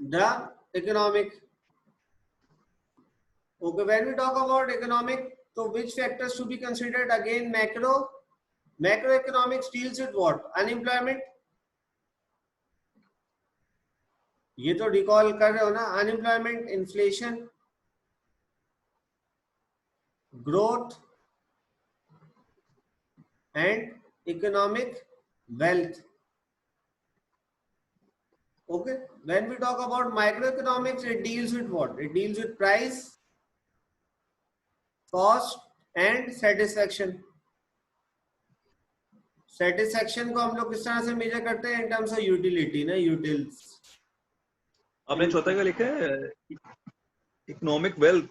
The economic. Okay, when we talk about economic, so which factors should be considered? Again, macro. Macroeconomics deals with what? Unemployment. ये तो recall कर रहे हो ना? Unemployment, inflation, growth and economic wealth. Okay, when we talk about microeconomics, it deals with what? It deals with price, cost and satisfaction. Satisfaction को हम लोग किस तरह से मेजर करते हैं? In terms of utility ना, utils. आपने चौथा क्या लिखा है? Economic wealth.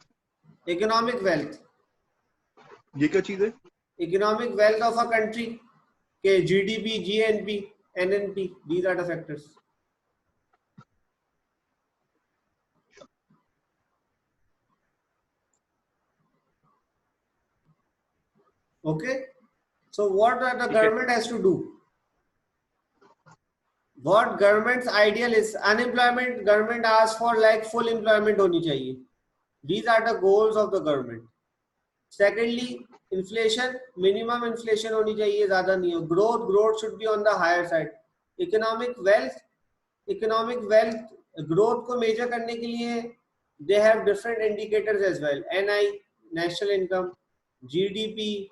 इकोनॉमिक वेल्थ ये क्या चीज है? Economic wealth of a country के GDP, GNP, NNP, these are the factors. Okay, so what are the government has to do? What government's ideal is? Unemployment, government asks for like full employment होनी चाहिए. These are the goals of the government. Secondly, inflation, minimum inflation होनी चाहिए, ज़्यादा नहीं हो. Growth should be on the higher side. Economic wealth, growth को measure करने के लिए they have different indicators as well. NI, national income, GDP,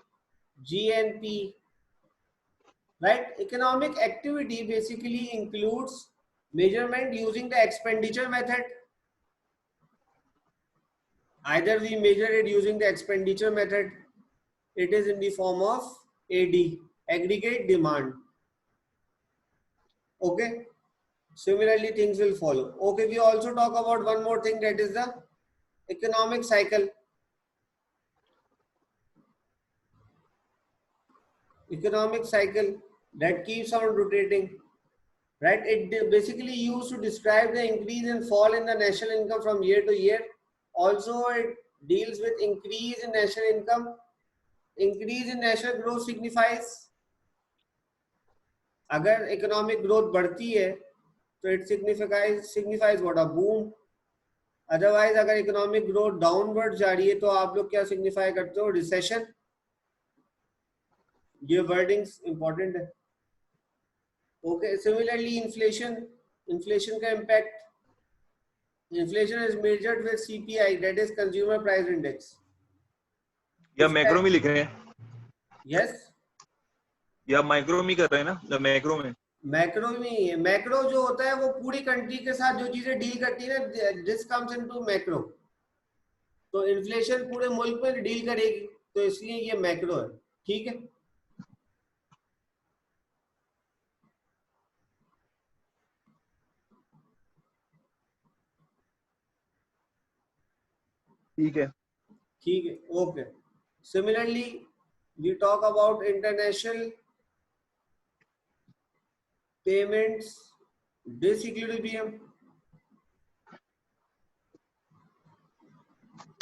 GNP, right? Economic activity basically includes measurement using the expenditure method. Either we measure it using the expenditure method, it is in the form of AD, aggregate demand. Okay, similarly things will follow. Okay, we also talk about one more thing, that is the economic cycle. Economic cycle that keeps on rotating, right? It basically used to describe the increase and fall in the national income from year to year. Also, it deals with increase in national income. Increase in national growth signifies, अगर economic growth बढ़ती है तो it signifies what? A boom. Otherwise, अगर economic growth downward जा रही है तो आप लोग क्या signify करते हो? Recession. ये wordings important है. Okay, similarly inflation का impact. Inflation is measured with CPI, that is consumer price index. या मैक्रो में लिख रहे हैं? Yes. या माइक्रो में कर रहे हैं ना? मैक्रो में. मैक्रो में ही है. मैक्रो जो होता है वो पूरी कंट्री के साथ जो चीजें डील करती है ना, दिस कम्स इनटू मैक्रो. तो इन्फ्लेशन पूरे मुल्क में डील करेगी, तो इसलिए ये मैक्रो है. ठीक है. ठीक है. ठीक है. Okay. Similarly we talk about international payments disequilibrium.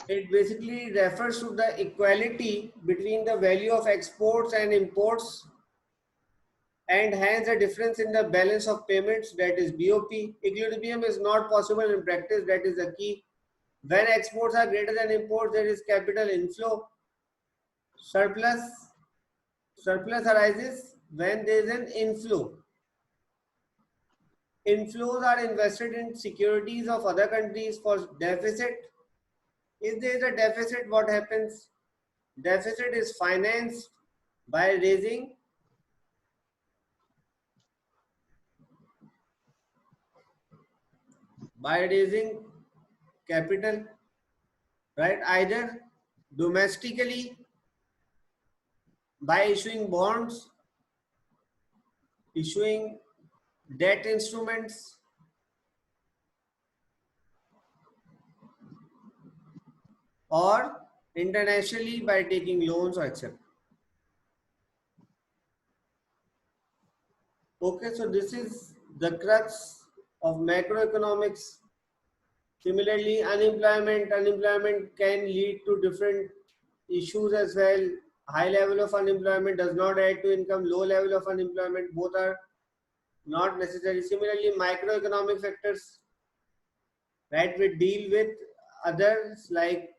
It basically refers to the equality between the value of exports and imports, and hence a difference in the balance of payments, that is BOP. Equilibrium is not possible in practice, that is the key. When exports are greater than imports, there is capital inflow. Surplus arises when there is an inflow. Inflows are invested in securities of other countries for deficit. If there is a deficit, what happens? Deficit is financed by raising capital, right? Either domestically by issuing bonds, issuing debt instruments, or internationally by taking loans or etc. Okay, so this is the crux of macroeconomics. Similarly, unemployment can lead to different issues as well. High level of unemployment does not add to income. Low level of unemployment, both are not necessary. Similarly, microeconomic factors right? We deal with others like